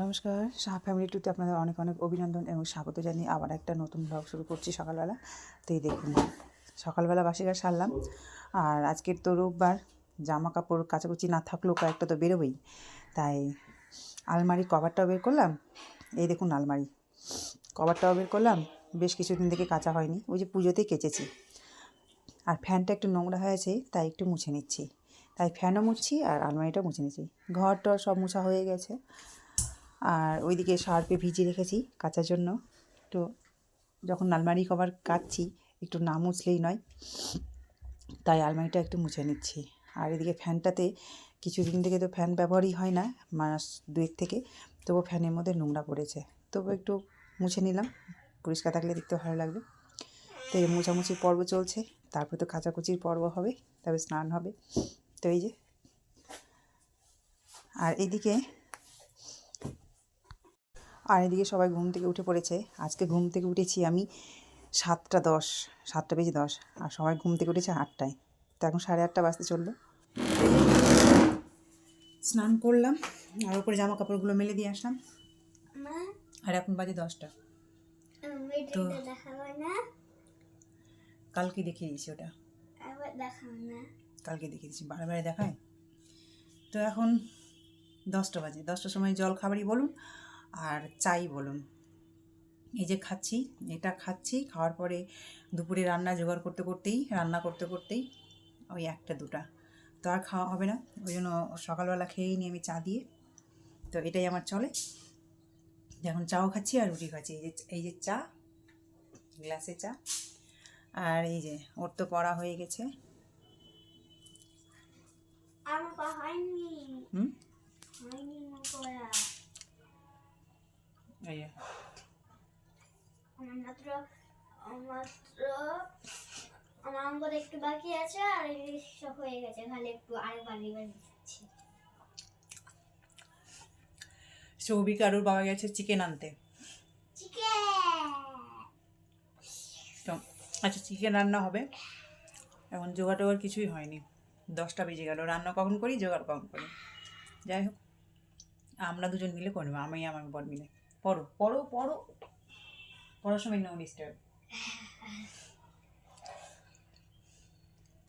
নমস্কার, সাহা ফ্যামিলি টুতে আপনাদের অনেক অনেক অভিনন্দন এবং স্বাগত জানিয়ে আবার একটা নতুন ব্লগ শুরু করছি সকালবেলা। তো এই দেখুন, সকালবেলা বাসি ঘর সারলাম। আর আজকের তো রোববার, জামা কাপড় কাচাকুচি না থাকলেও কয়েকটা তো বেরোবেই। তাই আলমারির কভারটাও বের করলাম। এই দেখুন আলমারি কভারটাও বের করলাম। বেশ কিছুদিন থেকে কাচা হয়নি, ওই যে পুজোতেই কেচেছি। আর ফ্যানটা একটু নোংরা হয়েছে, তাই একটু মুছে নিচ্ছি। তাই ফ্যানও মুছছি আর আলমারিটাও মুছে নিচ্ছি। ঘরটা সব মোছা হয়ে গেছে। আর ওইদিকে সার্ফে ভিজিয়ে রেখেছি কাচার জন্য। তো যখন আলমারি কভার কাচছি একটু না মুছলেই নয়, তাই আলমারিটা একটু মুছে নিচ্ছি। আর এদিকে ফ্যানটাতে কিছুদিন থেকে তো ফ্যান ব্যবহারই হয় না, মাস দুয়েক থেকে। তবু ফ্যানের মধ্যে নোংরা পড়েছে, তবু একটু মুছে নিলাম, পরিষ্কার থাকলে দেখতে ভালো লাগবে। তো এই মোছামুছির পর্ব চলছে, তারপর তো কাচাকুচির পর্ব হবে, তবে স্নান হবে। তো এই যে, আর এদিকে সবাই ঘুম থেকে উঠে পড়েছে। আজকে ঘুম থেকে উঠেছি আমি 7:10, 7:10, আর সবাই ঘুম থেকে উঠেছে 8টায়। তো এখন 8:30 বাজতে চললো। স্নান করলাম আর উপরে জামা কাপড়গুলো মেলে দিয়ে আসলাম। আর এখন বাজে 10টা। তো কালকে দেখিয়ে দিয়েছি, ওটা কালকে দেখিয়ে দিয়েছি, বারে বারে দেখায়। তো এখন 10টা বাজে। 10টার সময় জল খাবারই বলুন আর চাই বলুন, এই যে খাচ্ছি, এটা খাচ্ছি। খাওয়ার পরে দুপুরে রান্না করতে করতেই ওই 1টা 2টা, তো আর খাওয়া হবে না। ওই জন্য সকালবেলা খেয়েই নিই আমি চা দিয়ে। তো এটাই আমার চলে। এখন চাও খাচ্ছি আর রুটি খাচ্ছি। এই যে চা, গ্লাসে চা। আর এই যে ওর তো পড়া হয়ে গেছে। আমার অঙ্কটা একটু বাকি আছে আর সব হয়ে গেছে, খালি একটু আরেকবার দিচ্ছি। সৌভিক আর ওর বাবা গেছে চিকেন আনতে। তো আচ্ছা, চিকেন রান্না হবে। এখন জোগাড় টোগাড় কিছুই হয়নি, 10টা বেজে গেল। রান্না কখন করি, জোগাড় কখন করি। যাই হোক, আমরা দুজন মিলে করে নেবো, আমি আমার বর মিলে। পড়ো পড়ো পড়ো, পড়ার সময় নো ডিস্টার্ব।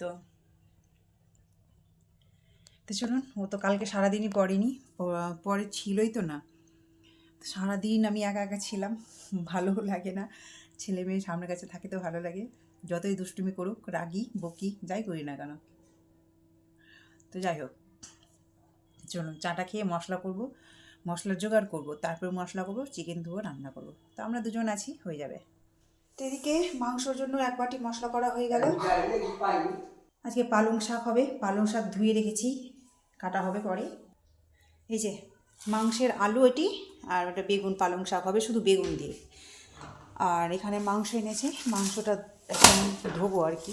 তো চলুন, ও তো কালকে সারাদিনই পড়েনি, পরে ছিলই তো না। সারাদিন আমি একা একা ছিলাম, ভালো লাগে না। ছেলে মেয়ে সামনের কাছে থাকে তো ভালো লাগে, যতই দুষ্টুমি করুক, রাগি বকি যাই করি না কেন। তো যাই হোক, চলুন চাটা খেয়ে মশলার জোগাড় করবো, তারপর মশলা করবো, চিকেন ধুবো, রান্না করবো। তো আমরা দুজন আছি, হয়ে যাবে। তো এদিকে মাংসর জন্য 1 বাটি মশলা করা হয়ে গেল। আজকে পালং শাক হবে, পালং শাক ধুয়ে রেখেছি, কাটা হবে পরে। এই যে মাংসের আলু এটি, আর ওটা বেগুন, পালং শাক হবে শুধু বেগুন দিয়ে। আর এখানে মাংস এনেছে, মাংসটা এখন ধোবো আর কি।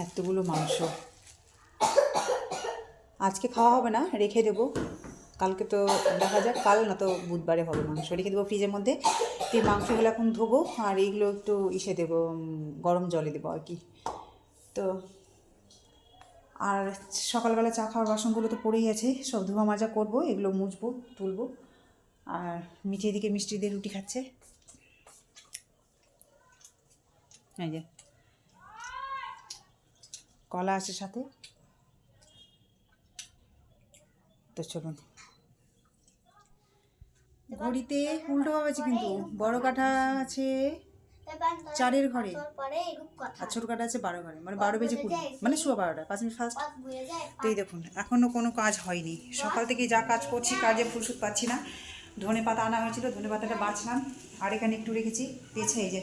এতগুলো মাংস আজকে খাওয়া হবে না, রেখে দেবো। কালকে তো দেখা যাক, কাল না তো বুধবারে হবে মাংস, রেখে দেবো ফ্রিজের মধ্যে। এই মাংসগুলো এখন ধোবো আর এইগুলো একটু দেবো, গরম জলে দেবো আর কি। তো আর সকালবেলা চা খাওয়ার বাসনগুলো তো পড়েই আছে, সব ধোয়া মাজা করবো, এগুলো মুছবো, তুলবো। আর এদিকে মিষ্টি দিয়ে রুটি খাচ্ছে। এই যে কলা আছে সাথে। তো চলুন, ঘড়িতে উল্টোভাবে আছে কিন্তু, বড় কাঠা আছে 4-এর ঘরে আর ছোট কাঠা আছে 12 ঘরে, মানে 12:20, মানে 12:15, 5 মিনিট ফার্স্ট। তো এই দেখুন, এখনও কোনো কাজ হয়নি। সকাল থেকে যা কাজ করছি, কাজে ফুরসত পাচ্ছি না। ধনে পাতা আনা হয়েছিল, ধনে পাতাটা বাছলাম। আর এখানে একটু রেখেছি পেছে, এই যে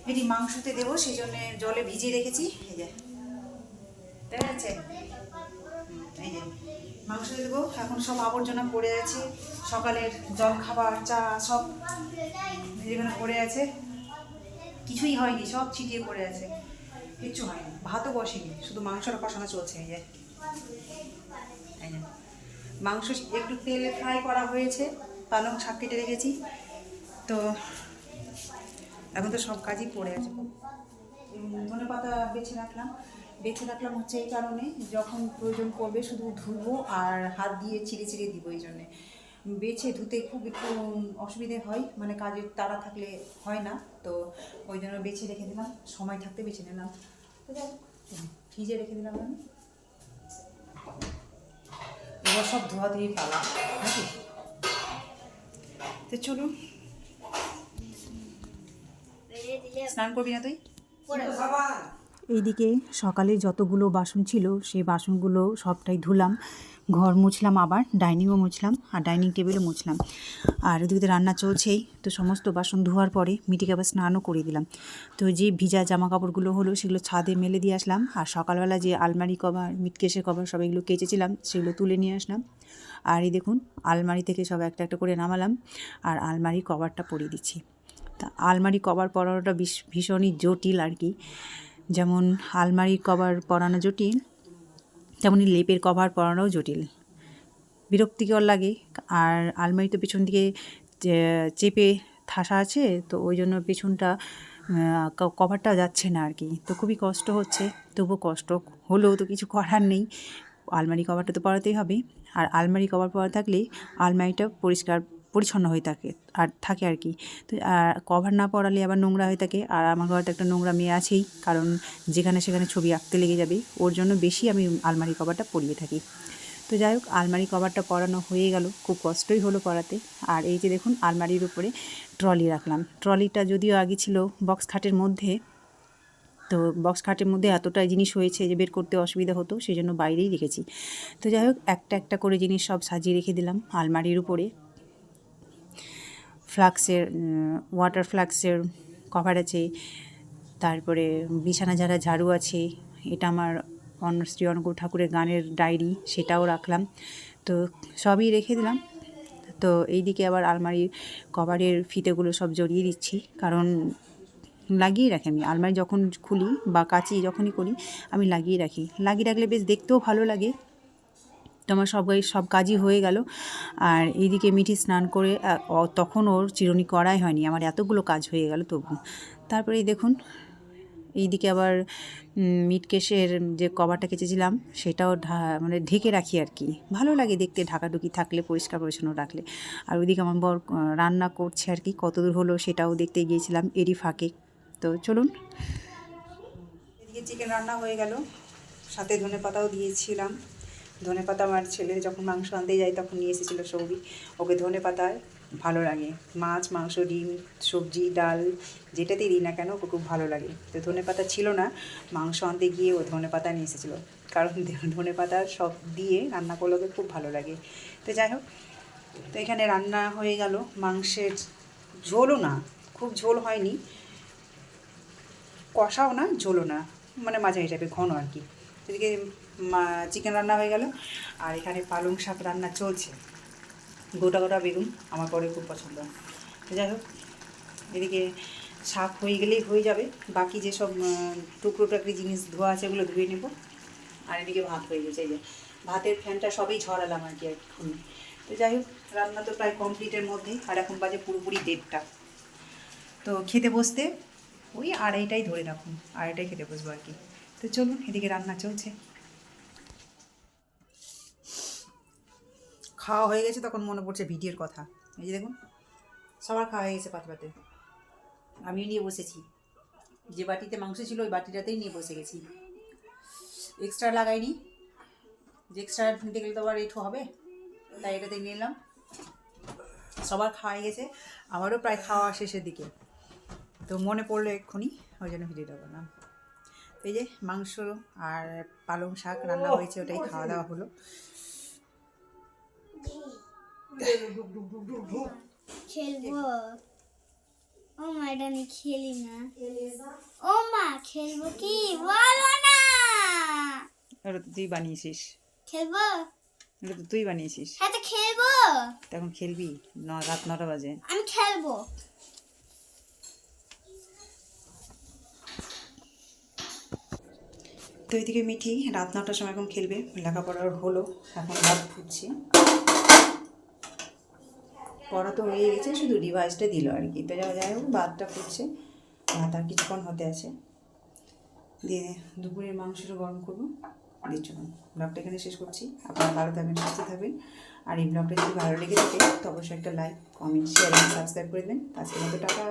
এটি মাংসতে দেবো, সেই জন্যে জলে ভিজিয়ে রেখেছি। এই যে দেখা যাচ্ছে, এই যে মাংস দেবো। এখন সব আবর্জনা পড়ে আছে, সকালের জল খাবার, চা সব যেখানে পড়ে আছে, কিছুই হয়নি, সব ছিটিয়ে পড়ে আছে, কিচ্ছু হয়নি। ভাতও বসেনি, শুধু মাংসটা কষানো চলছে। এই যে মাংস একটু তেলে ফ্রাই করা হয়েছে, পালং শাক কেটে রেখেছি। তো এখন তো সব কাজই পড়ে আছে। ধনে পাতা বেছে রাখলাম, বেছে রাখলাম হচ্ছে এই কারণে, যখন প্রয়োজন পড়বে শুধু ধুবো আর হাত দিয়ে চিড়ে চিড়ে দিব। এই জন্যে বেছে ধুতে খুব একটু অসুবিধে হয়, মানে কাজের তাড়া থাকলে হয় না, তো ওই জন্য বেছে রেখে দিলাম, সময় থাকতে বেছে নিলাম। তো যাই হোক, ফ্রিজে রেখে দিলাম আমি। এবার সব ধোয়াধুয়ি পালা নাকি। তো চলুন, স্নান করবি না তুই? এইদিকে সকালে যতগুলো বাসন ছিল সেই বাসনগুলো সবটাই ধুলাম, ঘর মুছলাম, আবার ডাইনিংও মুছলাম আর ডাইনিং টেবিলও মুছলাম। আর ওদিকে রান্না চলছেই, তো সমস্ত বাসন ধোয়ার পরে মিটিকে আবার স্নানও করে দিলাম। তো যে ভিজা জামা কাপড়গুলো হলো সেগুলো ছাদে মেলে দিয়ে আসলাম, আর সকালবেলা যে আলমারি কভার, মিটকেসের কভার সব এগুলো কেচেছিলাম সেগুলো তুলে নিয়ে আসলাম। আর এই দেখুন আলমারি থেকে সব একটা একটা করে নামালাম আর আলমারি কভারটা পরিয়ে দিচ্ছি। তা আলমারি কভার পরানোটা ভীষণই জটিল আর কি। যেমন আলমারির কভার পরানো জটিল, তেমনই লেপের কভার পরানোও জটিল, বিরক্তিকর লাগে। আর আলমারি তো পেছন দিকে চেপে ঠাসা আছে, তো ওই জন্য পেছনটা কভারটা যাচ্ছে না আর কি, তো খুবই কষ্ট হচ্ছে। তবু কষ্ট হলেও তো কিছু করার নেই, আলমারি কভারটা তো পরাতেই হবে। আর আলমারি কভার পরা থাকলে আলমারিটা পরিষ্কার পরিচ্ছন্ন হয়ে থাকে আর কি। তো কভার না পরালে আবার নোংরা হয়ে থাকে, আর আমার ঘরে তো একটা নোংরা মেয়ে আছেই, কারণ যেখানে সেখানে ছবি আঁকতে লেগে যাবে, ওর জন্য বেশি আমি আলমারি কভারটা পরিয়ে থাকি। তো যাই হোক, আলমারি কভারটা পরানো হয়ে গেল, খুব কষ্টই হলো পরাতে। আর এই যে দেখুন আলমারির উপরে ট্রলি রাখলাম। ট্রলিটা যদিও আগে ছিল বক্স খাটের মধ্যে, তো বক্স খাটের মধ্যে এতটাই জিনিস হয়েছে যে বের করতে অসুবিধা হতো, সেই জন্য বাইরেই রেখেছি। তো যাই হোক, একটা একটা করে জিনিস সব সাজিয়ে রেখে দিলাম আলমারির উপরে। ফ্লাক্সের ওয়াটার ফ্লাক্সের কভার আছে, তারপরে বিছানা যারা ঝাড়ু আছে, এটা আমার শ্রী অনুকূল ঠাকুরের গানের ডায়েরি, সেটাও রাখলাম। তো সবই রেখে দিলাম। তো এইদিকে আবার আলমারির কভারের ফিতেগুলো সব জড়িয়ে দিচ্ছি, কারণ লাগিয়ে রাখি আমি আলমারি যখন খুলি বা কাচি যখনই করি আমি লাগিয়ে রাখলে বেশ দেখতেও ভালো লাগে। তো আমার সব কাজই হয়ে গেল। আর এইদিকে মিঠি স্নান করে, তখন ওর চিরুনি করাই হয়নি, আমার এতগুলো কাজ হয়ে গেল তবু। তারপরে এই দেখুন এইদিকে আবার মিটকেসের যে কভারটা কেচেছিলাম সেটাও মানে ঢেকে রাখি আর কি, ভালো লাগে দেখতে ঢাকাঢুকি থাকলে, পরিষ্কার পরিচ্ছন্ন রাখলে। আর ওইদিকে আমার বর রান্না করছে আর কি, কতদূর হলো সেটাও দেখতে গিয়েছিলাম এরই ফাঁকে। তো চলুন, এদিকে চিকেন রান্না হয়ে গেল, সাথে ধনেপাতাও দিয়েছিলাম। ধনেপাতা আমার ছেলে যখন মাংস আনতে যায় তখন নিয়ে এসেছিলো সৌবি, ওকে ধনেপাতায় ভালো লাগে, মাছ মাংস ডিম সবজি ডাল যেটাতেই দিই না কেন ওকে খুব ভালো লাগে। তো ধনেপাতা ছিল না, মাংস আনতে গিয়ে ও ধনেপাতা নিয়ে এসেছিলো, কারণ ধনেপাতা সব দিয়ে রান্না করলে ওকে খুব ভালো লাগে। তো যাই হোক, তো এখানে রান্না হয়ে গেল। মাংসের ঝোলও না, খুব ঝোল হয়নি, কষাও না ঝোলও না, মানে মাঝারি টাইপের ঘন আর কি। এদিকে চিকেন রান্না হয়ে গেল, আর এখানে পালং শাক রান্না চলছে, গোটা গোটা বেগুন আমার পরে খুব পছন্দ। তো যাই হোক, এদিকে শাক হয়ে গেলেই হয়ে যাবে, বাকি যেসব টুকরো টাকরি জিনিস ধোয়া আছে ওগুলো ধুয়ে নেব। আর এদিকে ভাত হয়ে গেছে, এই যে ভাতের ফ্যানটা সবই ঝরালাম আর কি এখন। তো যাই হোক, রান্না তো প্রায় কমপ্লিটের মধ্যে, আর এখন বাজে পুরোপুরি 1:30। তো খেতে বসতে ওই 2:30 ধরে রাখুন, 2:30 খেতে বসবো আর কি। তো চলুন, এদিকে রান্না চলছে। খাওয়া হয়ে গেছে, তখন মনে পড়ছে ভিডিওর কথা। এই যে দেখুন সবার খাওয়া হয়ে গেছে পাতে পাতে, আমিও নিয়ে বসেছি। যে বাটিতে মাংস ছিল ওই বাটিটাতেই নিয়ে বসে গেছি, এক্সট্রা লাগাইনি, যে এক্সট্রা নিতে গেলে তো আবার একটু হবে, তাই এটাতে নিয়ে নিলাম। সবার খাওয়া হয়ে গেছে, আমারও প্রায় খাওয়া শেষের দিকে, তো মনে পড়লো এক্ষুনি, ওই জন্য ভিডিওটা করলাম। এই যে মাংস আর পালং শাক রান্না হয়েছে, ওটাই খাওয়া দাওয়া হলো। খেলবো ও মা, এটা নিয়ে খেলি না। ও মা খেলবো কি বলো না। ওটা তো তুই বানিয়েছিস। খেলবো? ওটা তো তুই বানিয়েছিস। হ্যাঁ তো খেলবো। তখন খেলবি, রাত 9টা বাজে। আমি খেলবো। তো এদিকে মিঠি রাত 9টার সময় এখন খেলবে, লেখাপড়ার হলো, এখন ভাত ফুটছি, পড়া তো হয়ে গেছে, শুধু রিভাইসটা দিল আর কি। তো যাই হোক, ভাতটা ফুটছে, ভাত আর কিছুক্ষণ হতে আছে। দিয়ে দুপুরের মাংসটা গরম করবো। দিয়ে চলুন ব্লগটা এখানে শেষ করছি। আপনারা ভালো থাকবেন, সুস্থ থাকবেন। আর এই ব্লগটা যদি ভালো লেগে থাকে তো অবশ্যই একটা লাইক, কমেন্ট, শেয়ার এবং সাবস্ক্রাইব করে দেবেন। আজকের মতো টাটা।